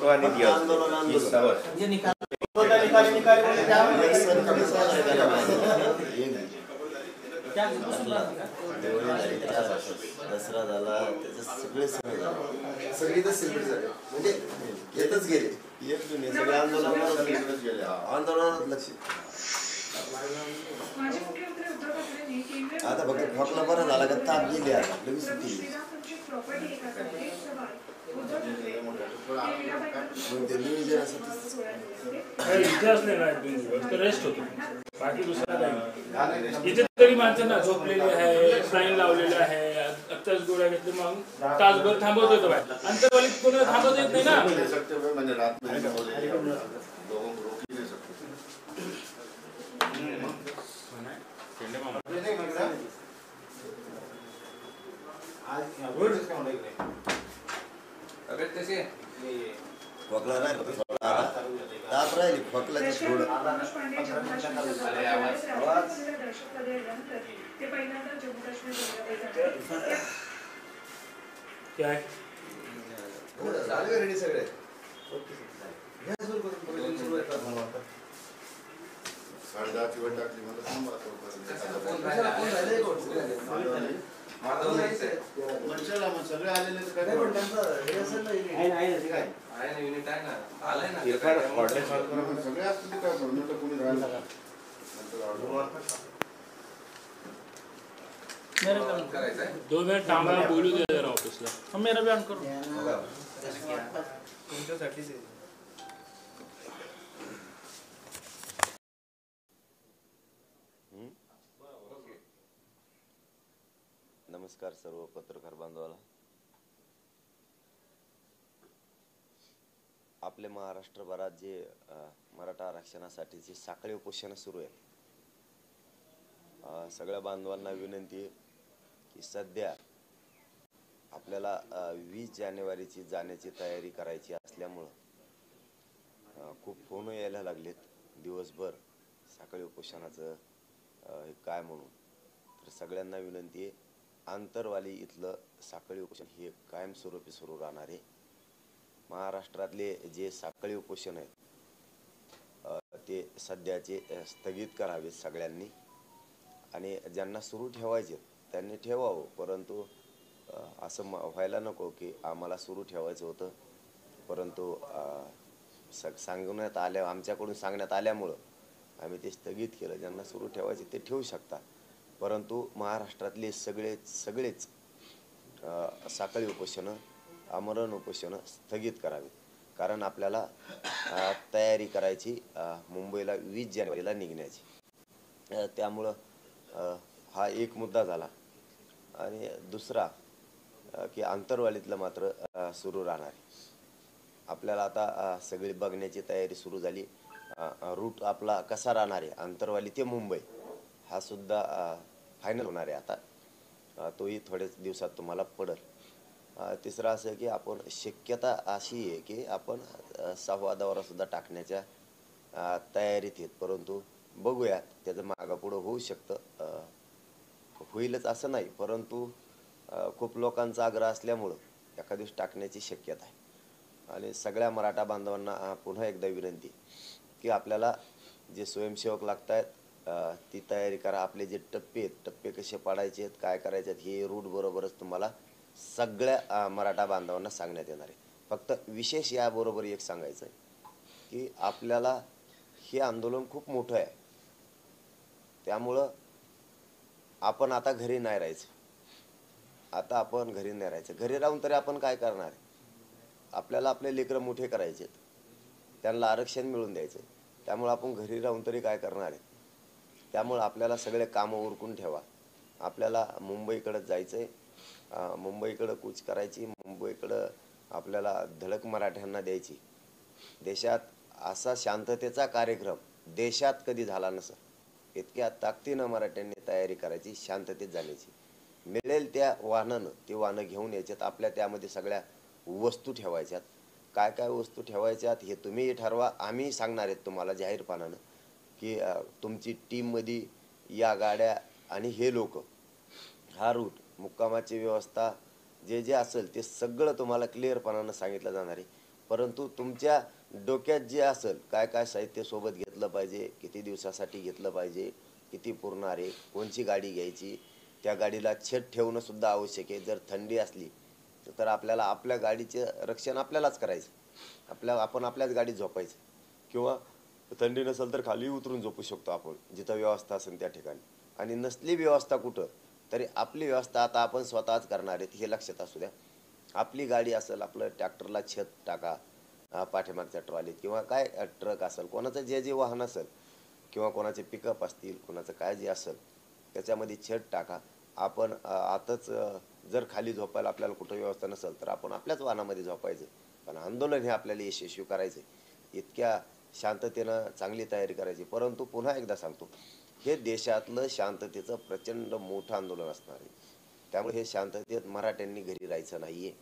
सर्वांनी दिया दसरा झाला, त्याचे सगळे सण झाले, सगळे तर सेलिब्रेट झाले, म्हणजे येतच गेले, येत नाही सगळे आंदोलनात लक्ष. आता फक्त खोकला बरा झाला का ताप गेली, आता लगेच सुट्टी. इतिहास नाही रेस्ट होतो, बाकी दुसरा नाही. इथे तरी माणसांना झोपलेले आहे, साईन लावलेले आहे, आत्ताच गोळ्या घेतले, मग तासभर थांबवत होतो बाहेर. अंतरवालीत कोणी थांबवत येत नाही ना. खोकला राहिला, ताप राहिली, खोकला सोड. काय रेडी सगळे साडेदहाची वेळ टाकली सगळे आलेले दो मिनिट थांबा, बोलू दे जरा ऑफिसला. मेरा भी ऑन करो. नमस्कार सर्व पत्रकार बांधवाला. आपल्या महाराष्ट्रभरात जे मराठा आरक्षणासाठीची साखळी उपोषण सुरू आहेत, सगळ्या बांधवांना विनंती आहे की सध्या आपल्याला 20 जानेवारीची जाण्याची तयारी करायची असल्यामुळं खूप फोन यायला लागलेत दिवसभर साखळी उपोषणाचं काय म्हणून. तर सगळ्यांना विनंती आहे, आंतरवाली इथलं साखळी उपोषण हे कायमस्वरूपी सुरू राहणार आहे. महाराष्ट्रातले जे साखळी उपोषण आहेत ते सध्याचे स्थगित करावेत सगळ्यांनी, आणि ज्यांना सुरू ठेवायचे त्यांनी ठेवावं, परंतु असं व्हायला नको की आम्हाला सुरू ठेवायचं होतं परंतु आमच्याकडून सांगण्यात आल्यामुळं आम्ही ते स्थगित केलं. ज्यांना सुरू ठेवायचे ते ठेवू शकता, परंतु महाराष्ट्रातले सगळेच साखळी उपोषणं, आमरण उपोषणं स्थगित करावीत. कारण आपल्याला तयारी करायची मुंबईला 20 जानेवारीला निघण्याची. त्यामुळं हा एक मुद्दा झाला. आणि दुसरा की आंतरवालीतलं मात्र सुरू राहणार आहे. आपल्याला आता सगळी बघण्याची तयारी सुरू झाली. रूट आपला कसा राहणार आहे आंतरवाली ते मुंबई हा सुद्धा फायनल होणार आहे आता. तोही थोड्याच दिवसात तुम्हाला पडेल. तिसरं असं की आपण शक्यता अशी आहे की आपण 6वा दौरा सुद्धा टाकण्याच्या तयारीत आहेत, परंतु बघूया त्याचं मागपुढं होऊ शकतं. होईलच असं नाही, परंतु खूप लोकांचा आग्रह असल्यामुळं एका दिवस टाकण्याची शक्यता आहे. आणि सगळ्या मराठा बांधवांना पुन्हा एकदा विनंती की आपल्याला जे स्वयंसेवक लागत आहेत ती तयारी करा. आपले जे टप्पे कसे पाडायचे आहेत, काय करायचे आहेत, हे रूट बरोबरच तुम्हाला सगळ्या मराठा बांधवांना सांगण्यात येणार आहे. फक्त विशेष याबरोबर एक सांगायचं आहे की आपल्याला हे आंदोलन खूप मोठं आहे, त्यामुळं आपण आता घरी नाही राहायचं. आता आपण घरी नाही राहायचं. घरी राहून तरी आपण काय करणार आहे? आपल्याला आपले लेकरं मोठे करायचे आहेत, त्यांना आरक्षण मिळवून द्यायचं. त्यामुळे आपण घरी राहून तरी काय करणार आहे? त्यामुळे आपल्याला सगळे कामं उरकून ठेवा. आपल्याला मुंबईकडे जायचं आहे, मुंबईकडे कूच करायची, मुंबईकडं आपल्याला धडक मराठ्यांना द्यायची. देशात असा शांततेचा कार्यक्रम देशात कधी झाला नसेल. इतक्या ताकदीनं मराठ्यांनी तयारी करायची, शांततेत जाण्याची. मिळेल त्या वाहनानं ते वाहनं घेऊन यायच्यात. आपल्या त्यामध्ये सगळ्या वस्तू ठेवायच्यात. काय काय वस्तू ठेवायच्यात हे तुम्ही ठरवा. आम्ही सांगणार आहेत तुम्हाला जाहीरपणानं की तुमची टीममध्ये या गाड्या आणि हे लोक, हा रूट, मुक्कामाची व्यवस्था जे जे असेल ते सगळं तुम्हाला क्लिअरपणानं सांगितलं जाणार आहे. परंतु तुमच्या डोक्यात जे असेल काय काय साहित्य सोबत घेतलं पाहिजे, किती दिवसासाठी घेतलं पाहिजे, किती पुरणार आहे, कोणची गाडी घ्यायची, त्या गाडीला छत ठेवणं सुद्धा आवश्यक आहे. जर थंडी असली तर आपल्याला आपल्या गाडीचे रक्षण आपल्यालाच करायचं. आपण आपल्याच गाडीत झोपायचं किंवा थंडी नसेल तर खाली उतरून झोपू शकतो आपण जिथं व्यवस्था असेल त्या ठिकाणी. आणि नसली व्यवस्था कुठं तरी आपली व्यवस्था आता आपण स्वतःच करणार आहेत हे लक्षात असू द्या. आपली गाडी असेल, आपलं ट्रॅक्टरला छत टाका, पाठीमागच्या ट्रॉलीत किंवा काय ट्रक असेल, कोणाचं जे जे वाहन असेल किंवा कोणाचे पिकअप असतील, कोणाचं काय जे असेल त्याच्यामध्ये छत टाका. आपण आताच जर खाली झोपायला आपल्याला कुठं व्यवस्था नसेल तर आपण आपल्याच वाहनामध्ये झोपायचं. पण आंदोलन हे आपल्याला यशस्वी करायचं. इतक्या शांततेनं चांगली तयारी करायची. परंतु पुन्हा एकदा सांगतो, हे देशातलं शांततेचं प्रचंड मोठं आंदोलन असणार आहे. त्यामुळे हे शांततेत मराठ्यांनी घरी राहायचं नाहीये.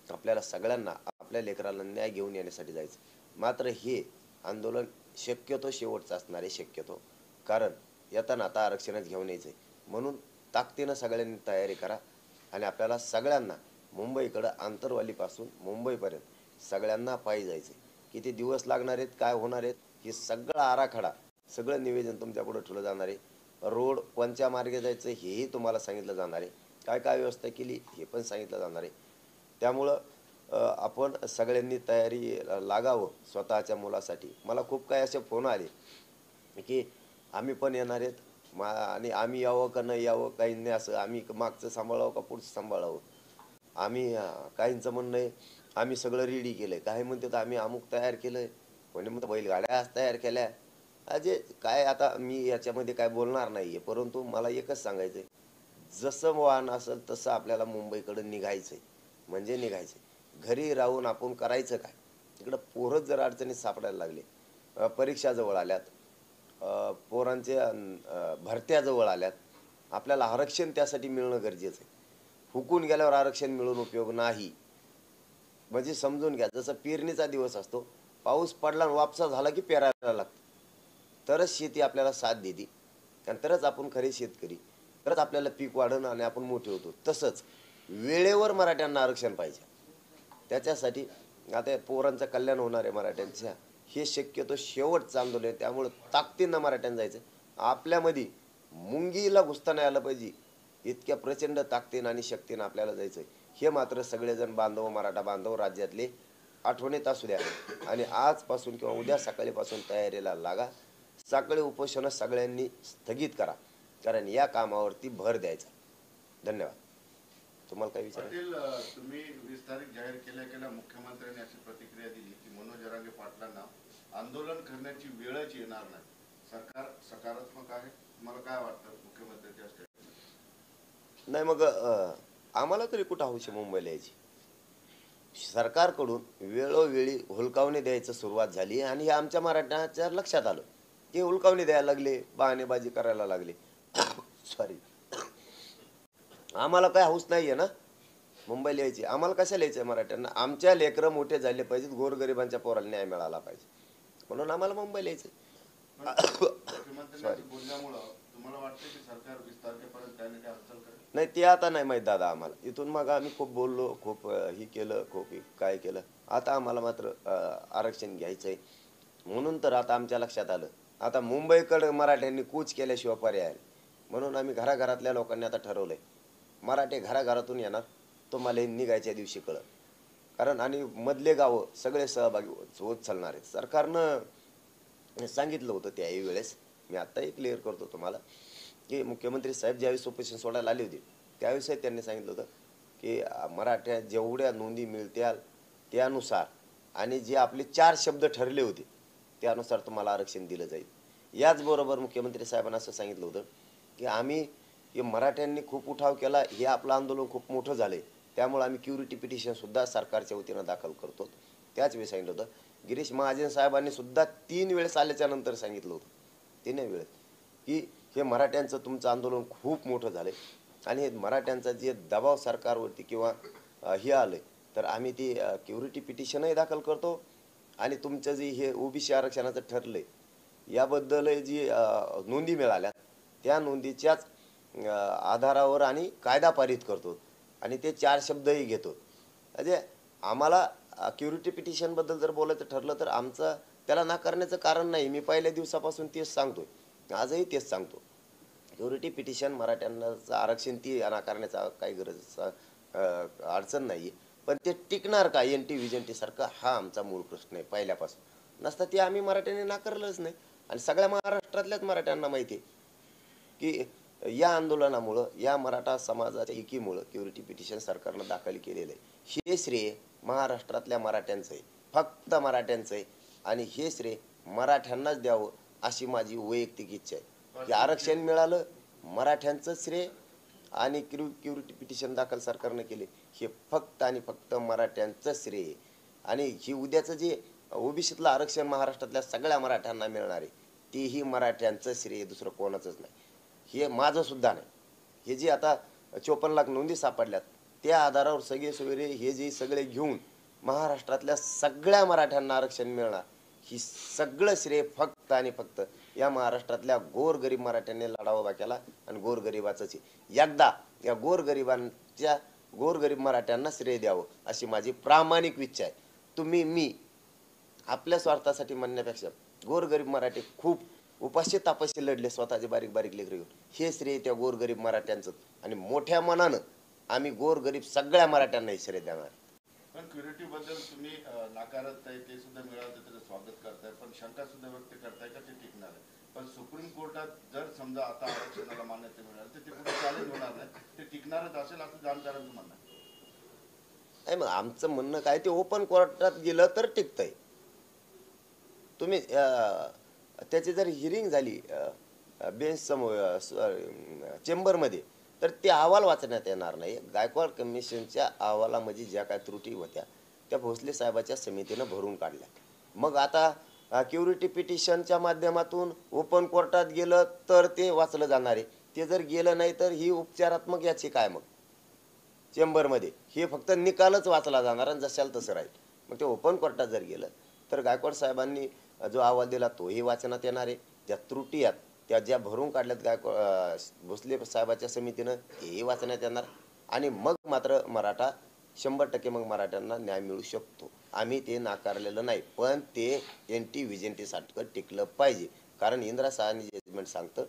आपल्याला सगळ्यांना आपल्या लेकराला न्याय घेऊन येण्यासाठी जायचं. मात्र हे आंदोलन शक्यतो शेवटचं असणार आहे शक्यतो, कारण येताना आता आरक्षणच घेऊन यायचं आहे. म्हणून ताकदीनं सगळ्यांनी तयारी करा आणि आपल्याला सगळ्यांना मुंबईकडं आंतरवालीपासून मुंबईपर्यंत सगळ्यांना पायी जायचं. किती दिवस लागणार आहेत, काय होणार आहेत, हे सगळं आराखडा, सगळं निवेदन तुमच्यापुढे ठेवलं जाणार आहे. रोड कोणत्या मार्गे जायचं हेही तुम्हाला सांगितलं जाणार आहे. काय काय व्यवस्था केली हे पण सांगितलं जाणार आहे. त्यामुळं आपण सगळ्यांनी तयारी लागावं स्वतःच्या मुलासाठी. मला खूप काही असे फोन आले की आम्ही पण येणार आहेत आणि आम्ही यावं का नाही यावं, काहींनी असं आम्ही मागचं सांभाळावं का पुढचं सांभाळावं. आम्ही काहींचं म्हणणं आहे आम्ही सगळं रेडी केलंय, काही म्हणतात आम्ही अमुक तयार केलंय, कोणी म्हणतं बैलगाड्या आज तयार केल्या. अजे काय आता मी याच्यामध्ये काय बोलणार नाहीये. परंतु मला एकच सांगायचंय, जसं वाहन असेल तसं आपल्याला मुंबईकडे निघायचंय. म्हणजे निघायचंय. घरी राहून आपण करायचं काय. तिकडं पोरच जर अडचणीत सापडायला लागले, परीक्षा जवळ आल्यात, पोरांच्या भरत्या जवळ आल्यात, आपल्याला आरक्षण त्यासाठी मिळणं गरजेचं आहे. हुकून गेल्यावर आरक्षण मिळून उपयोग नाही. म्हणजे समजून घ्या, जसं पेरणीचा दिवस असतो, पाऊस पडला आणि वापसा झाला की पेरायला लागतं, तरच शेती आपल्याला साथ देते आणि तरच आपण खरे शेतकरी, तरच आपल्याला पीक वाढणं आणि आपण मोठे होतो. तसंच वेळेवर मराठ्यांना आरक्षण पाहिजे. त्याच्यासाठी आता पोरांचं कल्याण होणार आहे मराठ्यांच्या, हे शक्यतो शेवटचं आंदोलन आहे. त्यामुळं ताकदीनं मराठ्यांना जायचं. आपल्यामध्ये मुंगीला घुसता नाही आलं पाहिजे, इतक्या प्रचंड ताकदीनं आणि शक्तीनं आपल्याला जायचं. हे मात्र सगळेजण बांधव, मराठा बांधव राज्यातले आठवणीत असू द्या आणि आजपासून किंवा उद्या सकाळीपासून तयारीला लागा. साखळी उपोषण सगळ्यांनी स्थगित करा, कारण या कामावरती भर द्यायचा. धन्यवाद. तुम्हाला काय विचार? तुम्ही 20 तारीख जाहीर केल्या मुख्यमंत्र्यांनी अशी प्रतिक्रिया दिली की मनोज जरांगे पाटलांना आंदोलन करण्याची वेळच येणार नाही. सरकार सकारात्मक आहे. तुम्हाला काय वाटतं मुख्यमंत्र्यांच्या स्टेटमेंट? नाही, मग आम्हाला तरी कुठं हौशी मुंबईला यायची. सरकारकडून वेळोवेळी हुलकावणी द्यायचं सुरुवात झाली आणि हे आमच्या मराठ्यांच्या लक्षात आलं. ते हुलकावणी द्यायला लागले, बहाणेबाजी करायला लागले. सॉरी, आम्हाला काय हौस नाहीये ना मुंबईला यायची. आम्हाला कशाला यायचंय मराठ्यांना? आमच्या लेकरं मोठे झाले पाहिजेत, गोरगरिबांच्या पोराला न्याय मिळाला पाहिजे, म्हणून आम्हाला मुंबईला यायचंय. मुख्यमंत्र्यांनी बोलल्यामुळं तुम्हाला वाटतं की सरकार 20 तारखेपर्यंत काय ना काय हालचाल करेल? नाही, ते आता नाही माहीत दादा आम्हाला. इथून मग आम्ही खूप बोललो, खूप ही केलं, खूप काय केलं. आता आम्हाला मात्र आरक्षण घ्यायचंय. म्हणून तर आता आमच्या लक्षात आलं, आता मुंबईकडे मराठ्यांनी कूच केल्याशिवाय पर्याय आहे. म्हणून आम्ही घराघरातल्या लोकांनी आता ठरवलंय, मराठे घराघरातून येणार, तुम्हाला निघायच्या दिवशी कळत. कारण आणि मधले गावं सगळे सहभागी होत चालणार आहेत. सरकारनं सांगितलं होतं त्याही वेळेस, मी आत्ताही क्लिअर करतो तुम्हाला, की मुख्यमंत्री साहेब ज्यावेळेस उपोषण सोडायला आले होते त्यावेळेस त्यांनी सांगितलं होतं की मराठ्या जेवढ्या नोंदी मिळतील त्यानुसार आणि जे आपले 4 शब्द ठरले होते त्यानुसार तुम्हाला आरक्षण दिलं जाईल. याचबरोबर मुख्यमंत्री साहेबांना असं सांगितलं होतं की आम्ही हे मराठ्यांनी खूप उठाव केला, हे आपलं आंदोलन खूप मोठं झालंय, त्यामुळे आम्ही क्युरिटी पिटिशनसुद्धा सरकारच्या वतीनं दाखल करतो. त्याच वेळी सांगितलं होतं. गिरीश महाजन साहेबांनी सुद्धा 3 वेळेस आल्याच्या नंतर सांगितलं होतं, 3 वेळेस, की हे मराठ्यांचं तुमचं आंदोलन खूप मोठं झालंय आणि हे मराठ्यांचा जे दबाव सरकारवरती किंवा हे आलंय तर आम्ही ती क्युरिटी पिटिशनही दाखल करतो आणि तुमचं जे हे ओबीसी आरक्षणाचं ठरलंय याबद्दल जी नोंदी मिळाल्या त्या नोंदीच्याच आधारावर आणि कायदा पारित करतो आणि ते 4 शब्दही घेतो. म्हणजे आम्हाला क्युरिटी पिटिशनबद्दल जर बोलायचं ठरलं तर आमचं त्याला नाकारण्याचं कारण नाही. मी पहिल्या दिवसापासून तेच सांगतोय, आजही तेच सांगतो. क्युरिटी पिटिशन मराठ्यांचं आरक्षण ती नाकारण्याचा काही गरज अडचण नाही आहे. पण ते टिकणार का NT-VJNT सारखं, हा आमचा मूळ प्रश्न आहे पहिल्यापासून. नसता ते आम्ही मराठ्यांनी नाकारलंच नाही. आणि सगळ्या महाराष्ट्रातल्याच मराठ्यांना माहिती आहे की या आंदोलनामुळं, या मराठा समाजाच्या एकीमुळं क्युरिटी पिटिशन सरकारनं दाखल केलेलं आहे. हे श्रेय महाराष्ट्रातल्या मराठ्यांचं आहे, फक्त मराठ्यांचं आहे. आणि हे श्रेय मराठ्यांनाच द्यावं अशी माझी वैयक्तिक इच्छा आहे. की आरक्षण मिळालं मराठ्यांचं श्रेय, आणि क्युरिटी पिटिशन दाखल सरकारनं केले हे फक्त आणि फक्त मराठ्यांचं श्रेय आहे. आणि ही उद्याचं जे ओबीसीतलं आरक्षण महाराष्ट्रातल्या सगळ्या मराठ्यांना मिळणार आहे तेही मराठ्यांचं श्रेय, दुसरं कोणाचंच नाही. हे माझं सुद्धा नाही. हे जे आता 54 लाख नोंदी सापडल्यात त्या आधारावर सगळे सोयरे हे जे सगळे घेऊन महाराष्ट्रातल्या सगळ्या मराठ्यांना आरक्षण मिळणार, ही सगळं श्रेय फक्त आणि फक्त या महाराष्ट्रातल्या गोरगरीब मराठ्यांनी लढा उभा केला. आणि गोरगरिबाचंच एकदा या गोरगरीब मराठ्यांना श्रेय द्यावं अशी माझी प्रामाणिक इच्छा आहे. तुम्ही मी आपल्या स्वार्थासाठी म्हणण्यापेक्षा गोरगरीब मराठी खूप उपाशी तापाशी लढले स्वतःचे बारीक बारीक लेकरं घेऊन, हे श्रेय त्या गोरगरीब मराठ्यांचं. आणि मोठ्या मनानं आम्ही गोरगरीब सगळ्या मराठ्यांना श्रेय देणार. पण क्युरिटी बद्दल तुम्ही नाकारत आहे ते सुद्धा मिळालं तर त्याचं स्वागत करताय, पण शंका सुद्धा व्यक्त करताय का ते टिकणार आहे. पण सुप्रीम कोर्टात जर समजा आता आरक्षणाला मान्यता मिळाली तर ते पुढे चॅलेंज होणार नाही, ते टिकणारच असेल असं जाणकारांचं म्हणणं आहे. नाही, मग आमचं म्हणणं काय, ते ओपन कोर्टात गेलं तर टिकतंय. तुम्ही त्याची जर हिअरिंग झाली बेंच समोर चेंबरमध्ये तर ते अहवाल वाचण्यात येणार नाही. गायकवाड कमिशनच्या अहवालामध्ये ज्या काय त्रुटी होत्या त्या भोसले साहेबाच्या समितीनं भरून काढल्या. मग आता क्युरिटी पिटिशनच्या माध्यमातून ओपन कोर्टात गेलं तर ते वाचलं जाणार आहे. ते जर गेलं नाही तर ही उपचारात्मक याची काय मग चेंबरमध्ये हे फक्त निकालच वाचला जाणार आणि जशाल तसं राहील. मग ते ओपन कोर्टात जर गेलं तर गायकवाड साहेबांनी जो अहवाल दिला तोही वाचनात येणार आहे. ज्या त्रुटी आहेत त्या ज्या भरून काढल्यात भोसले साहेबाच्या समितीनं हेही वाचण्यात येणार. आणि मग मात्र मराठा 100% मग मराठ्यांना न्याय मिळू शकतो. आम्ही ते नाकारलेलं नाही, पण ते NT-VJNT सारखं टिकलं पाहिजे. कारण इंदिरा साहनी जजमेंट सांगतं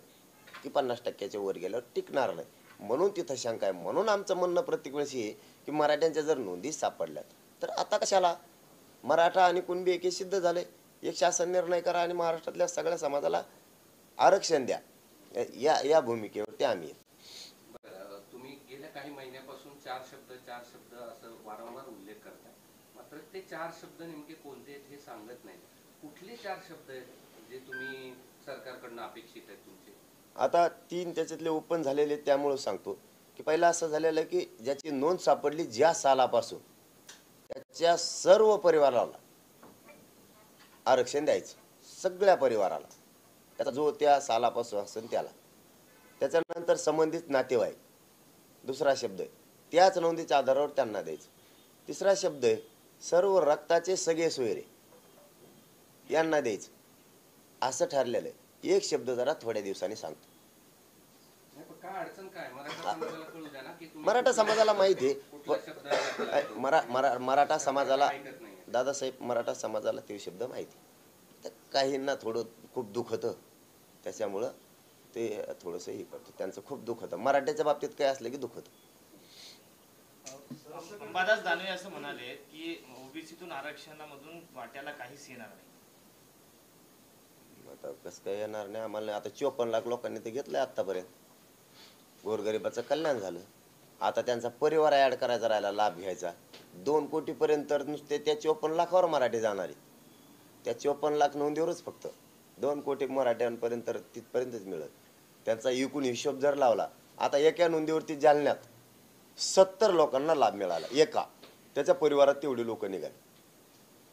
की 50%च्या वर गेल्यावर टिकणार नाही, म्हणून तिथं शंका आहे. म्हणून आमचं म्हणणं प्रत्येक वेळेस हे की मराठ्यांच्या जर नोंदी सापडल्यात तर आता कशाला मराठा आणि कुणबी एके सिद्ध झाले, एक शासन निर्णय करा आणि महाराष्ट्रातल्या सगळ्या समाजाला आरक्षण द्या. या भूमिकेवरती आम्ही. तुम्ही गेल्या काही महिन्यापासून चार शब्द असं वारंवार उल्लेख करताय, मात्र ते 4 शब्द नेमके कोणते आहेत हे सांगत नाही. कुठले 4 शब्द आहेत जे तुम्ही सरकारकडनं अपेक्षित आहेत तुमचे? आता 3 त्याच्यातले ओपन झालेले, त्यामुळे सांगतो की पहिला असं झालेलं आहे की ज्याची नोंद सापडली ज्या सालापासून त्याच्या सर्व परिवाराला आरक्षण द्यायचं, सगळ्या परिवाराला, त्याचा जो त्या सालापासून असेल त्याला. त्याच्यानंतर संबंधित नातेवाईक, दुसरा शब्द आहे त्याच नोंदीच्या आधारावर त्यांना द्यायचं. तिसरा शब्द आहे सर्व रक्ताचे सगळे सोयरे यांना द्यायचं असं ठरलेलं आहे. एक शब्द जरा थोड्या दिवसांनी सांगतो. काय अडचण काय मराठा समाजाला कळू द्या ना की मराठा समाजाला माहिती कुठला शब्द आहे, मराठा समाजाला, दादासाहेब, मराठा समाजाला ते शब्द माहिती. तर काहींना थोडं खूप दुःख होतं, त्याच्यामुळं ते थोडंसं हे करतं, त्यांचं खूप दुःख होतं. मराठ्याच्या बाबतीत काय असलं की दुःख होतं. अंबादास दानवे असं म्हणाले की ओबीसीतून आरक्षणामधून वाट्याला काहीच येणार नाही. आता कसं काय येणार नाही आम्हाला? आता 54 लाख लोकांनी ते घेतलंय आतापर्यंत, गोरगरिबाचं कल्याण झालं. आता त्यांचा परिवार ऍड करायचा राहिला, लाभ घ्यायचा. 2 कोटीपर्यंत नुसते त्या 54 लाखावर मराठी जाणार आहेत. त्या 54 लाख नोंदीवरच फक्त 2 कोटी मराठ्यांपर्यंत तिथपर्यंतच मिळत. त्यांचा एकूण हिशोब जर लावला, आता एका नोंदीवरती जालन्यात 70 लोकांना लाभ मिळाला एका, त्याच्या परिवारात तेवढे लोक निघाले.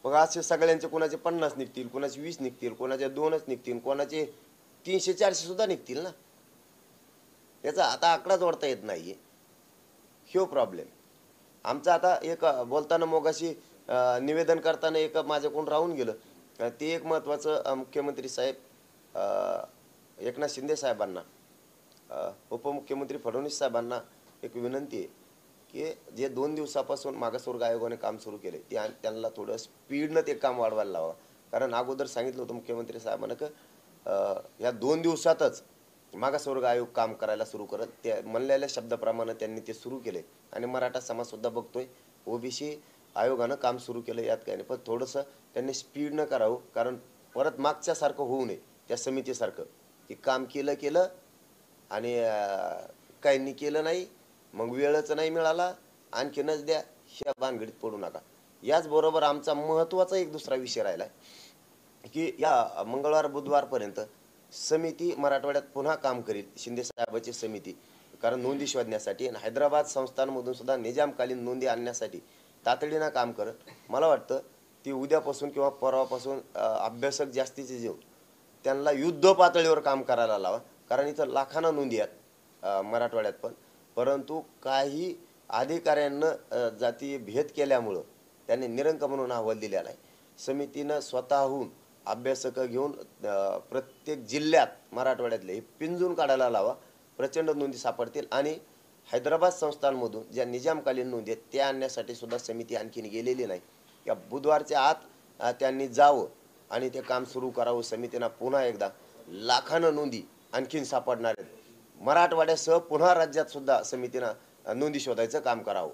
मग असे सगळ्यांचे कोणाचे 50 निघतील, कोणाचे 20 निघतील, कोणाचे 2च निघतील, कोणाचे 300-400 सुद्धा निघतील ना. याचा आता आकडा जोडता येत नाहीये, ह्यो प्रॉब्लेम आमचा. आता एक बोलताना मोगाशी निवेदन करताना एक माझ्याकडून राहून गेलं. ते एक महत्त्वाचं मुख्यमंत्री साहेब एकनाथ शिंदे साहेबांना, उपमुख्यमंत्री फडणवीस साहेबांना एक विनंती आहे की जे 2 दिवसापासून मागासवर्ग आयोगाने काम सुरू केले त्यांना थोडं स्पीडनं ते काम वाढवायला लावा. कारण अगोदर सांगितलं होतं मुख्यमंत्री साहेबांना की या 2 दिवसातच मागासवर्ग आयोग काम करायला सुरू करत. त्या म्हणलेल्या शब्दाप्रमाणे त्यांनी ते सुरू केले आणि मराठा समाज सुद्धा बघतोय ओबीसी आयोगानं काम सुरू केलं, यात काही नाही. पण थोडंसं त्यांनी स्पीडनं करावं, कारण परत मागच्यासारखं होऊ नये. त्या समितीसारखं की काम केलं आणि काहींनी केलं नाही, मग वेळच नाही मिळाला, आणखीनच द्या, ह्या भानगडीत पडू नका. याचबरोबर आमचा महत्त्वाचा एक दुसरा विषय राहिला आहे की या मंगळवार बुधवारपर्यंत समिती मराठवाड्यात पुन्हा काम करील, शिंदे साहेबांची समिती. कारण नोंदी शोधण्यासाठी आणि हैदराबाद संस्थांमधून सुद्धा निजामकालीन नोंदी आणण्यासाठी तातडीनं काम करत. मला वाटतं ती उद्यापासून किंवा परवापासून अभ्यासक जास्तीचे जेव त्यांना युद्ध पातळीवर काम करायला लावा. कारण इथं लाखांना नोंदी आहेत मराठवाड्यात पण, परंतु काही अधिकाऱ्यांना जाती भेद केल्यामुळं त्यांनी निरंक म्हणून अहवाल दिलेला आहे. समितीनं स्वतःहून अभ्यासकं घेऊन प्रत्येक जिल्ह्यात मराठवाड्यातले हे पिंजून काढायला लावा. प्रचंड नोंदी सापडतील आणि हैदराबाद संस्थांमधून ज्या निजामकालीन नोंदी आहेत त्या आणण्यासाठी सुद्धा समिती आणखीन गेलेली नाही. या बुधवारच्या आत त्यांनी जावं आणि ते काम सुरू करावं. समितीनं पुन्हा एकदा लाखानं नोंदी आणखीन सापडणार आहेत. मराठवाड्यासह पुन्हा राज्यात सुद्धा समितीनं नोंदी शोधायचं काम करावं.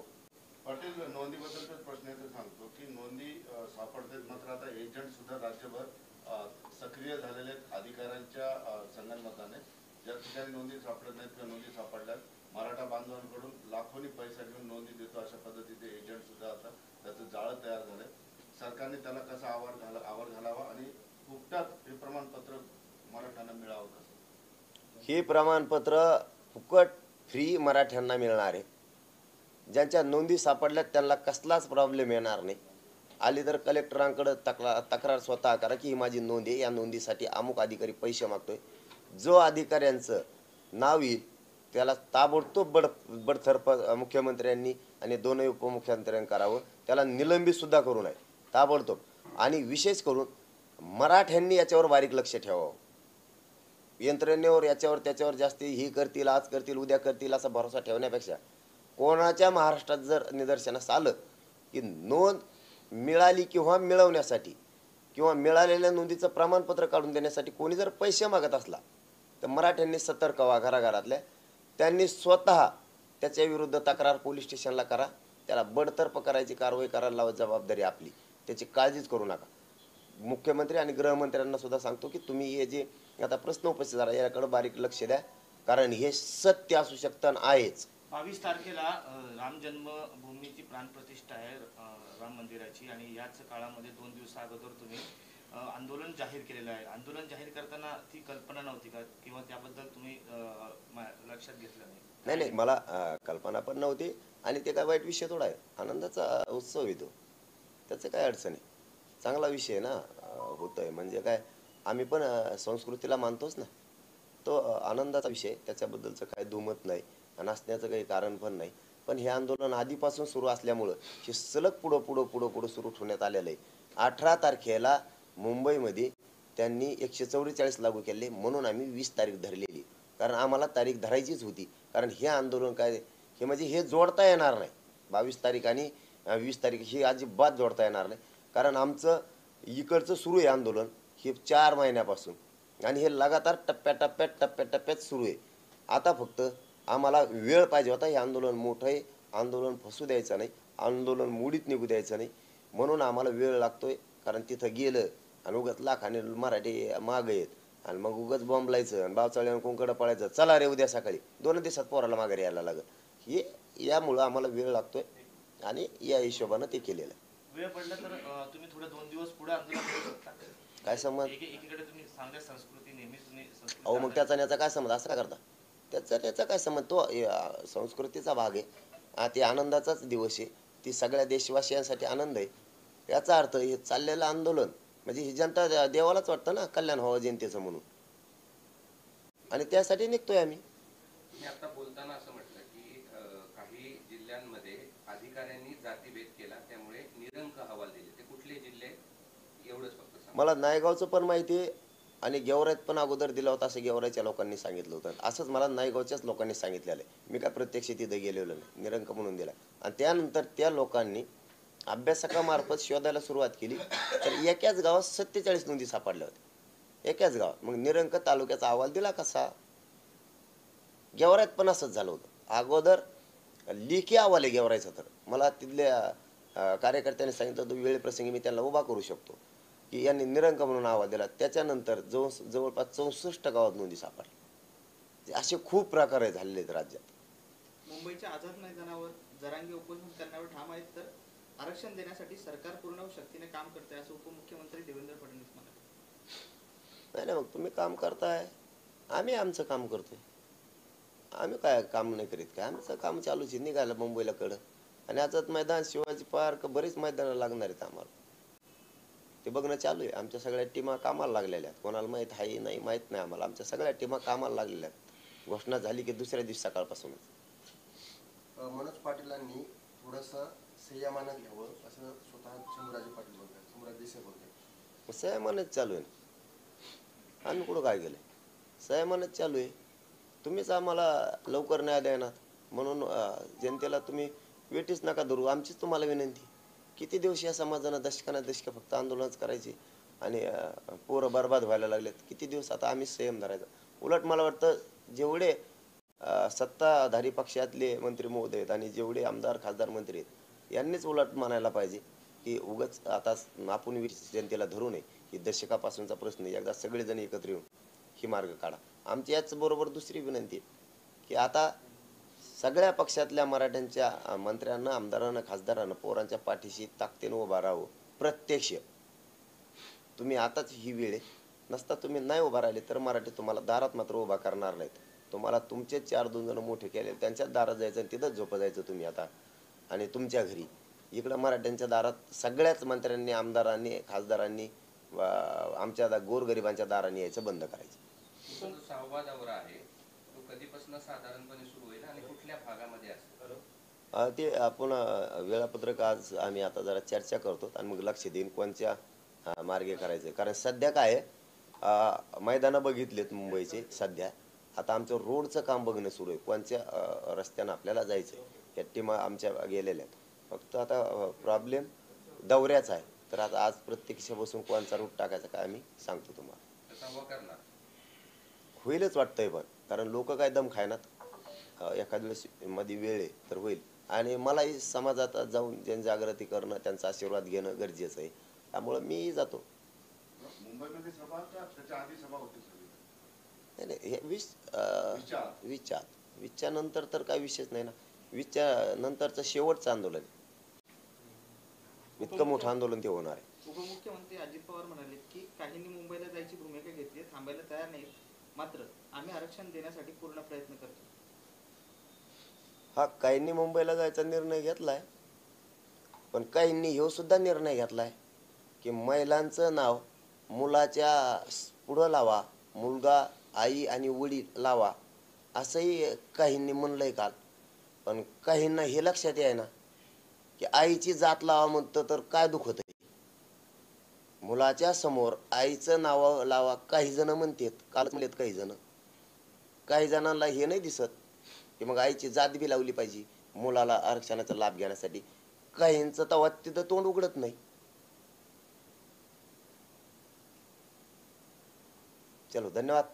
पाटील, नोंदीबद्दलचाच प्रश्न आहे, सांगतो की नोंदी सापडतात, मात्र आता एजंट सुद्धा राज्यभर सक्रिय झालेले आहेत अधिकाऱ्यांच्या संगनमताने. ज्या ठिकाणी नोंदी सापडत नाहीत किंवा नोंदी सापडल्यात, मराठा बांधवांकडून लाखोनी पैसा घेऊन नोंदी देतो, अशा पद्धतीचे एजंट सुद्धा आता त्याचं जाळं तयार झालंय. सरकारने त्याला कसा आवर घालावा आणि फुकटात हे प्रमाणपत्र मराठ्यांना मिळावं कसं? हे प्रमाणपत्र फुकट फ्री मराठ्यांना मिळणार आहे. ज्यांच्या नोंदी सापडल्यात त्यांना कसलाच प्रॉब्लेम येणार नाही. आली तर कलेक्टरांकडे तक्रार स्वतः करा की ही माझी नोंद आहे, या नोंदीसाठी अमुक अधिकारी पैसे मागतोय. जो अधिकाऱ्यांचं नाव येईल त्याला ताबडतोब बडतर्फ मुख्यमंत्र्यांनी आणि दोनही उपमुख्यमंत्र्यांनी करावं. त्याला निलंबित सुद्धा करू नये ताबडतोब. आणि विशेष करून मराठ्यांनी याच्यावर बारीक लक्ष ठेवावं. यंत्रणेवर याच्यावर त्याच्यावर जास्ती ही करतील, आज करतील, उद्या करतील असा भरोसा ठेवण्यापेक्षा कोणाच्या महाराष्ट्रात जर निदर्शनास आलं की नोंद मिळाली किंवा मिळवण्यासाठी किंवा मिळालेल्या नोंदीचं प्रमाणपत्र काढून देण्यासाठी कोणी जर पैसे मागत असला तर मराठ्यांनी सतर्क व्हा. घराघरातल्या त्यांनी स्वतः त्याच्या विरुद्ध तक्रार पोलीस स्टेशनला करा. त्याला बडतर्फ करायची कारवाई करायला लावा. जबाबदारी आपली, त्याची काळजीच करू नका. मुख्यमंत्री आणि गृहमंत्र्यांना सुद्धा सांगतो की तुम्ही हे जे आता प्रश्न उपस्थित झाला याकडे बारीक लक्ष द्या, कारण हे सत्य असू शकतं आहेच. 22 तारखेला राम जन्मभूमीची प्राणप्रतिष्ठा आहे राम मंदिराची, आणि याच काळामध्ये 2 दिवसा अगोदर तुम्ही आंदोलन जाहीर केलेलं आहे. आंदोलन जाहीर करताना ती कल्पना नव्हती का, किंवा त्याबद्दल तुम्ही लक्षात घेतलं नाही? नाही, मला कल्पना पण नव्हती आणि ते काय वाईट विषय थोडा आहे. आनंदाचा उत्सव येतो, त्याचं काय अडचण आहे. चांगला विषय ना होतोय म्हणजे काय, आम्ही पण संस्कृतीला मानतोच ना. तो आनंदाचा विषय, त्याच्याबद्दलचं काही दुमत नाही, नसण्याचं काही कारण पण नाही. पण हे आंदोलन आधीपासून सुरू असल्यामुळं हे सलग पुढं सुरू ठेवण्यात आलेलं आहे. 18 तारखेला मुंबईमध्ये त्यांनी 144 लागू केले, म्हणून आम्ही 20 तारीख धरलेली. कारण आम्हाला तारीख धरायचीच होती. कारण हे आंदोलन काय हे म्हणजे हे जोडता येणार नाही. 22 तारीख आणि 20 तारीख ही अजिबात जोडता येणार नाही. कारण आमचं इकडचं सुरू आहे आंदोलन हे 4 महिन्यापासून आणि हे लगातार टप्प्याटप्प्यात सुरू आहे. आता फक्त आम्हाला वेळ पाहिजे होता. हे आंदोलन मोठं आहे, आंदोलन फसू द्यायचं नाही, आंदोलन मुडीत निघू द्यायचं नाही, म्हणून आम्हाला वेळ लागतोय. कारण तिथं गेलं आणि उगाच लाखाने मराठी मागं येत आणि मग उगाच बॉम्ब लायचं आणि बावचाळ्यानं कोणकडं पळायचं, चला रे उद्या सकाळी 2 दिवसात पोराला माघारी यायला लागत. हे यामुळं आम्हाला वेळ लागतोय आणि या हिशोबानं ते केलेलं आहे. वेळ पडला तर तुम्ही थोडे 2 दिवस पुढे आंदोलन करू शकता. काय संबंध? एकीकडे तुम्ही चांगल्या संस्कृती नेहमीच तुम्ही अहो मग त्याचा याचा काय संबंध? असं करता त्याचा काय संबंध? तो संस्कृतीचा भाग आहे, ते आनंदाचाच दिवस आहे, ती सगळ्या देशवासियांसाठी आनंद आहे. याचा अर्थ हे चाललेलं आंदोलन म्हणजे ही जनता देवालाच वाटतं ना कल्याण व्हावं जनतेचं म्हणून, आणि त्यासाठी निघतोय आम्ही. मी आता बोलताना असं म्हटलं की काही जिल्ह्यांमध्ये अधिकाऱ्यांनी जातीभेद केला, त्यामुळे निरंक अहवाल दिले. ते कुठले जिल्हे एवढंच फक्त मला नायगावचं पण माहिती आहे, आणि गेवराईत पण अगोदर दिला होता असं गेवराईच्या लोकांनी सांगितलं होतं. असंच मला नायगावच्याच लोकांनी सांगितलेलं आहे. मी काय प्रत्यक्ष तिथे गेलेलो नाही, निरंक म्हणून दिला. आणि त्यानंतर त्या लोकांनी अभ्यासकामार्फत शोधायला सुरुवात केली तर एकाच गावात 47 नोंदी सापडल्या होत्या, एकाच गावात. मग निरंक तालुक्याचा अहवाल दिला कसा? गेवराईत पण असंच झालं होतं. अगोदर लेखी अहवाल आहे गेवराईचा. तर मला तिथल्या कार्यकर्त्यांनी सांगितलं होतं, वेळेप्रसंगी मी त्यांना उभा करू शकतो, की यांनी निरंक म्हणून अहवाल दिला. त्याच्यानंतर जवळपास 64 गावात नोंदी सापडल्या. असे खूप प्रकार झालेले आहेत राज्यात. मुंबईच्या आझाद मैदानावर जरांगे उपोषण करण्यावर ठाम आहेत, तर आरक्षण देण्यासाठी सरकार पूर्ण शक्तीने काम करते असं उपमुख्यमंत्री देवेंद्र फडणवीस म्हणाले. नाही, मग तुम्ही काम करताय, आम्ही आमचं काम करतोय. आम्ही काय काम नाही करीत काय? आमचं काम चालूच आहे. निघायला मुंबईला कडं. आणि आझाद मैदान, शिवाजी पार्क, बरीच मैदानं लागणार आहेत आम्हाला. ते बघणं चालू आहे. आमच्या सगळ्या टीमा कामाला लागलेल्या आहेत. कोणाला माहीत आहे नाही माहीत नाही आम्हाला. आमच्या सगळ्या टीमा कामाला लागलेल्या आहेत. घोषणा झाली की दुसऱ्या दिवशी सकाळपासूनच. मनोज पाटीलांनी थोडंसं संयमानं घ्यावं असं स्वतः शंभूराजे पाटील बोलतात, शंभूराज देसाई बोलतात. संयमानच चालू आहे ना. आम्ही कुठं काय केलंय? संयमानच चालू आहे. तुम्हीच आम्हाला लवकर न्याय देणार म्हणून जनतेला तुम्ही वेटीच नका धरू. आमचीच तुम्हाला विनंती. किती दिवस या समाजानं दशकं फक्त आंदोलनच करायची आणि पोरं बरबाद व्हायला लागलेत. किती दिवस आता आम्ही संयम धरायचा? उलट मला वाटतं जेवढे सत्ताधारी पक्षातले मंत्री महोदय आहेत आणि जेवढे आमदार खासदार मंत्री आहेत यांनीच उलट म्हणायला पाहिजे की उगाच आता आपण जनतेला धरू नये. ही दशकापासूनचा प्रश्न एकदा सगळेजण एकत्र येऊन ही मार्ग काढा. आमची याच बरोबर दुसरी विनंती आहे की आता सगळ्या पक्षातल्या मराठ्यांच्या मंत्र्यांना, आमदारांना, खासदारांना पोरांच्या पाठीशी ताकदीने उभा राहावं. प्रत्यक्ष तुम्ही आताच ही वेळ आहे. नसता तुम्ही नाही उभा राहिले तर मराठी तुम्हाला दारात मात्र उभा करणार नाहीत. तुम्हाला तुमचे 4-2 जण मोठे केले त्यांच्याच दारात जायचं आणि तिथंच झोपं जायचं तुम्ही आता. आणि तुमच्या घरी इकडं मराठ्यांच्या दारात सगळ्याच मंत्र्यांनी, आमदारांनी, खासदारांनी आमच्या गोरगरिबांच्या दाराने यायचं बंद करायचं. जो 6वा दौरा आहे तो कधीपासून साधारणपणे सुरू होईल आणि कुठल्या भागामध्ये असेल? ते आपण वेळापत्रक आज आम्ही आता जरा चर्चा करतो आणि मग लक्ष देईन कोणत्या मार्गे करायचं. कारण सध्या काय मैदानं बघितलेत मुंबईचे. सध्या आता आमचं रोडचं काम बघणं सुरू आहे. कोणत्या रस्त्यानं आपल्याला जायचं आहे या टीमा आमच्या गेलेल्या आहेत. फक्त आता प्रॉब्लेम दौऱ्याचा आहे. तर आता आज प्रत्यक्ष बसून कोणचा रूट टाकायचा काय आम्ही सांगतो तुम्हाला. होईलच वाटतंय पण, कारण लोक काय दम खायनात. एखाद्या वेळेस मध्ये वेळ आहे तर होईल. आणि मलाही समाजात जाऊन जनजागृती करणं, त्यांचा आशीर्वाद घेणं गरजेचं आहे. त्यामुळं मीही जातो. मुंबईमध्ये सभा का त्याच्या आधी सभा होती? नाही, हे 20च्या नंतर तर काय विषयच नाही ना. 20च्या नंतरचं शेवटचं आंदोलन आहे. इतकं मोठं आंदोलन ते होणार आहे. उपमुख्यमंत्री अजित पवार म्हणाले की काहींनी मुंबईला जायची भूमिका घेतली, थांबायला तयार नाहीत, मात्र आम्ही आरक्षण देण्यासाठी पूर्ण प्रयत्न करतो. हा, काहींनी मुंबईला जायचा निर्णय घेतलाय, पण काहींनी ह्यो सुद्धा निर्णय घेतलाय की महिलांचं नाव मुलाच्या पुढं लावा, मुलगा आई आणि वडील लावा, असंही काहींनी म्हणलंय काल. पण काहींना हे लक्षात आहे ना की आईची जात लावा म्हणतं तर काय दुखत आहे. मुलाच्या समोर आईचं नाव लावा काही जण म्हणतात, काल म्हणलेत काही जणांना हे नाही दिसत की मग आईची जात बी लावली पाहिजे मुलाला आरक्षणाचा लाभ घेण्यासाठी. काहींचं तेव्हा तिथं तोंड उघडत नाही. चलो, धन्यवाद.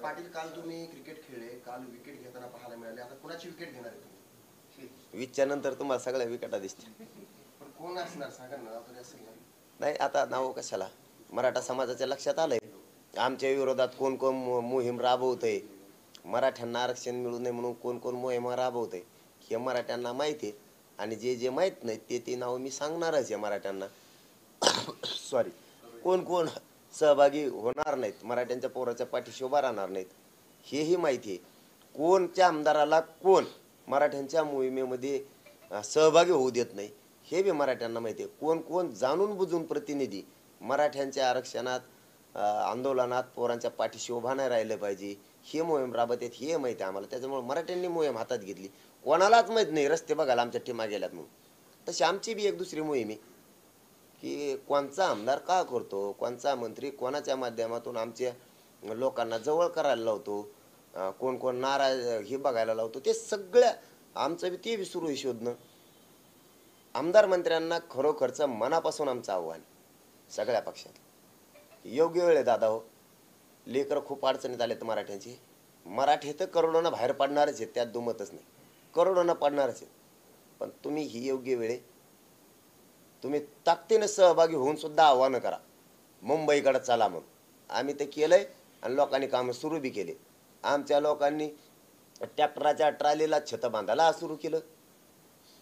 पाटील, काल तुम्ही क्रिकेट खेळले, काल विकेट घेताना पाहायला मिळाले. आता कुणाची विकेट घेणार आहे तुम्ही? 20च्या नंतर तुम्हाला सगळ्या विकेटा दिसतील. पण कोण असणार सांगा ना. नाही, आता नाव कशाला. मराठा समाजाच्या लक्षात आलंय आमच्या विरोधात कोण कोण मोहीम राबवतंय. मराठ्यांना आरक्षण मिळू नये म्हणून कोण कोण मोहीम राबवतंय हे मराठ्यांना माहिती आहे. आणि जे माहीत नाही ते नाव मी सांगणारच आहे मराठ्यांना. सॉरी, कोण कोण सहभागी होणार नाहीत, मराठ्यांच्या पोराच्या पाठीशी उभा राहणार नाहीत हेही माहिती आहे. कोणत्या आमदाराला कोण मराठ्यांच्या मोहिमेमध्ये सहभागी होऊ देत नाही हे बी मराठ्यांना माहिती आहे. कोण कोण जाणून बुजून प्रतिनिधी मराठ्यांच्या आरक्षणात, आंदोलनात पोरांच्या पाठीशी उभा नाही राहिलं पाहिजे हे मोहीम राबत आहेत हे माहिती आहे आम्हाला. त्याच्यामुळे मराठ्यांनी मोहीम हातात घेतली. कोणालाच माहित नाही रस्ते बघायला आमच्या टीमा गेल्यात म्हणून. तशी आमची बी एक दुसरी मोहीम आहे की कोणचा आमदार का करतो, कोणचा मंत्री कोणाच्या माध्यमातून आमच्या लोकांना जवळ करायला लावतो, कोण कोण नाराज हे बघायला लावतो, ते सगळ्या आमचं बी ते बी सुरू आहे शोधणं. आमदार मंत्र्यांना खरोखरचं मनापासून आमचं आव्हान सगळ्या पक्षात योग्य वेळ आहे दादा हो. लेकरं खूप अडचणीत आलेत मराठ्यांची. मराठी तर करोडोनं बाहेर पडणारच आहेत, त्यात दुमतच नाही, करोडोनं पडणारच आहेत. पण तुम्ही ही योग्य वेळ आहे, तुम्ही ताकदीनं सहभागी होऊन सुद्धा आव्हानं करा, मुंबईकडे चला म्हणून. आम्ही ते केलंय आणि लोकांनी कामं सुरू बी केले. आमच्या लोकांनी ट्रॅक्टराच्या ट्रॉलीला छत बांधायला सुरू केलं,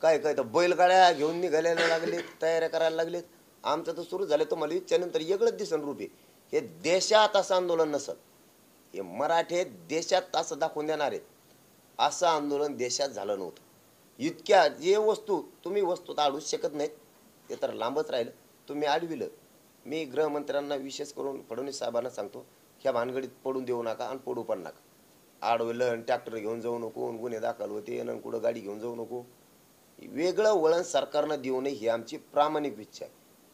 काय काय तर बैलगाड्या घेऊन निघायला लागलेत, तयाऱ्या करायला लागलेत. आमचं तर सुरू झालं. तुम्हाला इच्छानंतर वेगळंच दिसन रूप आहे. हे देशात असं आंदोलन नसत, हे मराठे देशात असं दाखवून देणार आहेत. असं आंदोलन देशात झालं नव्हतं. इतक्या जे वस्तू तुम्ही वस्तू तर अडूच शकत नाहीत, ते तर लांबच राहिलं. तुम्ही अडविलं. मी गृहमंत्र्यांना विशेष करून फडणवीस साहेबांना सांगतो, ह्या भानगडीत पडून देऊ नका आणि पडू पण नका. अडवलं आणि ट्रॅक्टर घेऊन जाऊ नको, गुन्हे दाखल होते आणि कुठं गाडी घेऊन जाऊ नको. वेगळं वळण सरकारनं देऊ नये ही आमची प्रामाणिक इच्छा आहे.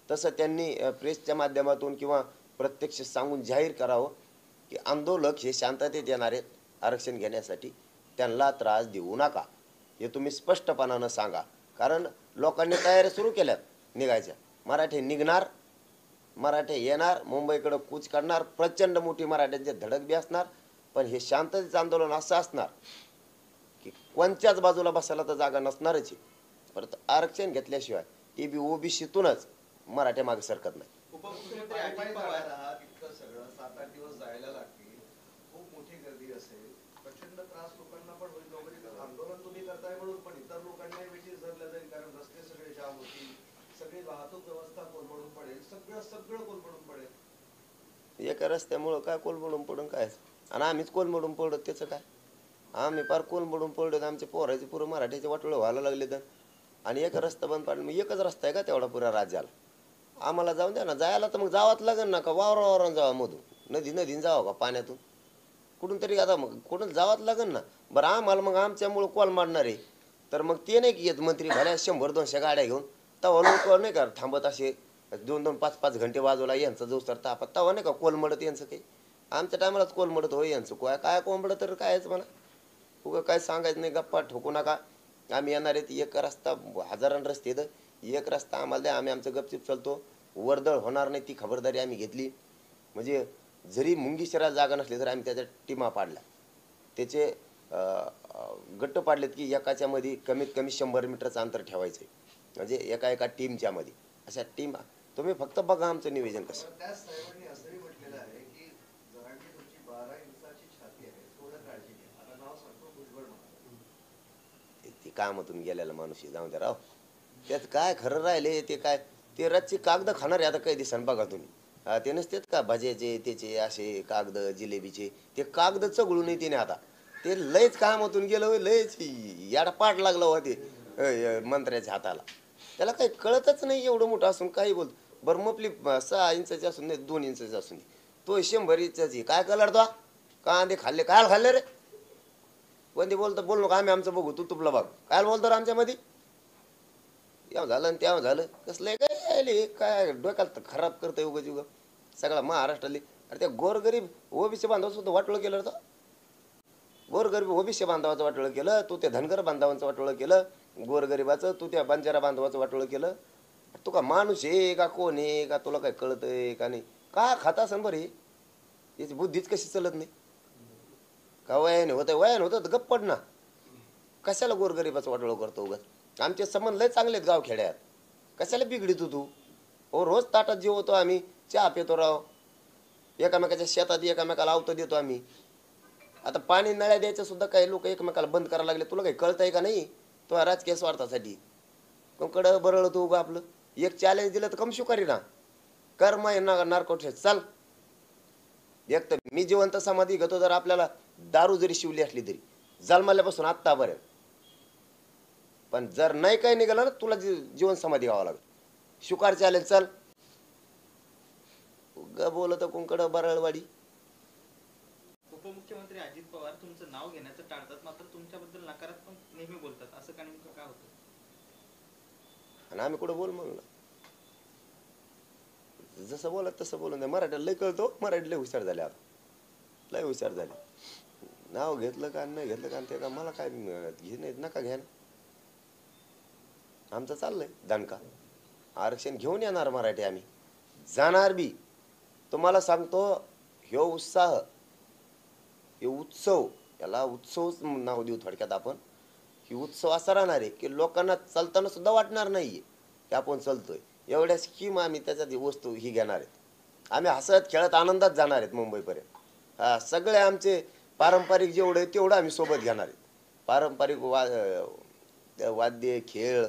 तसं त्यांनी प्रेसच्या माध्यमातून किंवा प्रत्यक्ष सांगून जाहीर करावं की आंदोलक हे शांततेत येणार आहेत आरक्षण घेण्यासाठी, त्यांना त्रास देऊ नका, हे तुम्ही स्पष्टपणानं सांगा. कारण लोकांनी तयारी सुरू केल्यात निघायच्या. मराठे निघणार, मराठे येणार, मुंबईकडं कूच करणार, प्रचंड मोठी मराठ्यांची धडक बी असणार. पण हे शांततेचं आंदोलन असं असणार की कोणत्याच बाजूला बसायला तर जागा नसणारच आहे. परत आरक्षण घेतल्याशिवाय ते बी ओबीसीतूनच मराठे मागे सरकत नाही. उपमुख्यमंत्री अजित पवार आहात, इतकं सगळं 7-8 दिवस जायला लागतील, खूप मोठी गर्दी असेल, प्रचंड त्रास लोकांना पण होईल वगैरे. आंदोलन तुम्ही करताय म्हणून पण इतर लोकांनाही वेळी धरलं जाईल, कारण रस्ते सगळे जाम होतील, सगळी वाहतूक व्यवस्था कोलमडून पडेल, सगळं कोलमडून पडेल. एका रस्त्यामुळं काय कोलमडून पडून काय, आणि आम्हीच कोलमडून पडत त्याचं काय. आम्ही फार कोलमडून पडलो, आमचे पोराचे पुरं मराठीचे वाटोळं व्हायला लागले तर. आणि एक रस्ता बंद पाडला, मग एकच रस्ता आहे का तेवढा पुऱ्या राज्याला? आम्हाला जाऊन द्या ना, जायला तर मग जावंच लागेल ना. का वावरावरून जावा, मधून नदीन जावं का, पाण्यातून कुठून तरी आता मग कुठून जावंच लागेल ना. बरं आम्हाला मग आमच्यामुळं कॉल मारणार आहे तर मग ते नाही की येत मंत्री भल्या 100-200 गाड्या घेऊन, तवा लोक नाही का थांबत असे 2-2, 5-5 घंटे वाजवला यांचा जो तर तापा, तवा नाही का कोलमडत यांचं काही. आमच्या टायमालाच कोलमडत होय यांचं काय कोंबडं तर कायच म्हणा. उगं काय सांगायचं नाही, गप्पा ठोकू नका. आम्ही येणार आहेत, एक रस्ता, हजारांना रस्ते येतं, एक रस्ता आम्हाला द्या, आम्ही आमचं गपचिप चालतो. वर्दळ होणार नाही ती खबरदारी आम्ही घेतली. म्हणजे जरी मुंगीशरा जागा नसली तर आम्ही त्याच्या टीमा पाडल्या, त्याचे गट्ट पाडलेत की एकाच्या मध्ये कमीत कमी 100 मीटरचं अंतर ठेवायचं, म्हणजे एका टीमच्या मध्ये. अशा टीम तुम्ही फक्त बघा आमचं नियोजन कसं. त्याच साहेबांनी असंही म्हटलेलं आहे की जरांगी तुमची 12 इंचाची छाती आहे, थोडं काळजी घ्या. आता नाव सांगतो भुजबळ म्हणाले. ती कामातून गेलेला माणूस जाऊन द्या राव, त्यात काय खरं राहिले. ते काय ते रातची कागद खाणार आहे आता काही दिवसांनी बघा तुम्ही. ते नसतेत का भज्याचे त्याचे असे कागद जिलेबीचे, ते कागद चगळू नये तिने आता. ते लयच कामातून गेलं, लयच याडा पाठ लागला हो ते मंत्र्याच्या हाताला. त्याला काही कळतच नाही, एवढं मोठं असून काही बोलत. बरं मपली 6 इंचाची असून दे, 2 इंचाची असून दे, तो 100 इंचाची काय कलर कांदे खाल्ले, काय खाल्ले रे कोणते बोलतो, बोल नको, आम्ही आमचं बघू, तू तुपलं बघ. काय बोलतो रे आमच्यामध्ये, तेव्हा झालं आणि तेव्हा झालं. कसलं काय डोक्याला खराब करतंय उगाच उगा सगळा महाराष्ट्राले. अरे त्या गोरगरीब ओबीसी बांधवाचं सुद्धा वाटोळं केलं तर, गोरगरीब ओबीसी बांधवाचं वाटोळं केलं तू, त्या धनगर बांधवांचं वाटोळं केलं, गोरगरिबाचं तू, त्या बंजारा बांधवाचं वाटोळं केलं. तू का माणूस आहे का, कोण आहे का, तुला काय कळतंय का नाही, का खाता असन बरं. याची बुद्धीच कशी चलत नाही का? वयाने होतं गप्प पड ना. कशाला गोरगरिबाचं वाटोळं करतो उगाच? आमचे संबंध लय चांगले आहेत गाव खेड्यात, कशाला बिघडितो तू? हो रोज ताटात जेवतो आम्ही, चहा पितो राव, एकामेकाच्या शेतात एकामेकाला आवतं देतो आम्ही. आता पाणी नळ्या द्यायचं सुद्धा काही लोक एकमेकाला बंद करायला लागले. तुला काही कळतंय का नाही? तो राजकीय स्वार्थासाठी कडं बरळ तू उगा आपलं. एक चॅलेंज दिलं तर कम शुकारी ना, कर्म नारकोट चाल. एक तर मी जिवंत समाधी घेतो, जर आपल्याला दारू जरी शिवली असली तरी जन्मल्यापासून आत्तापर्यंत. पण जर नाही काही निघालं ना, तुला जीवन समाधी घ्यावं लागेल. शुकार चॅलेंज चाल. ग बोलत कुंकड बरळवाडी. उपमुख्यमंत्री अजित पवार तुमचं नाव घेण्याचं टाळतात, मात्र तुमच्याबद्दल नकारात्मक नेहमी बोलतात, असं का नेमकं काय होतं? आणि आम्ही कुठं बोल म्हणलं, जसं बोलत तसं बोलून द्या. मराठीला लय कळतो, मराठी लय हुशार झाले आता, लय हुशार झाले. नाव घेतलं का नाही घेतलं का ते का मला काय घे नाही, नका घ्या ना. आमचं चाललंय दणका, आरक्षण घेऊन येणार मराठी, आम्ही जाणार बी. तुम्हाला सांगतो, ह्यो उत्साह, हे उत्सव, याला उत्सवच नाव देऊ थोडक्यात आपण. ही उत्सव असा राहणार आहे की लोकांना चालताना सुद्धा वाटणार नाहीये की आपण चालतोय. एवढ्या स्कीम आम्ही त्याच्यात वस्तू ही घेणार आहेत. आम्ही हसत खेळत आनंदात जाणार आहेत मुंबईपर्यंत. हा, सगळे आमचे पारंपरिक जेवढे तेवढं आम्ही सोबत घेणार आहेत. पारंपरिक वाद्य, खेळ,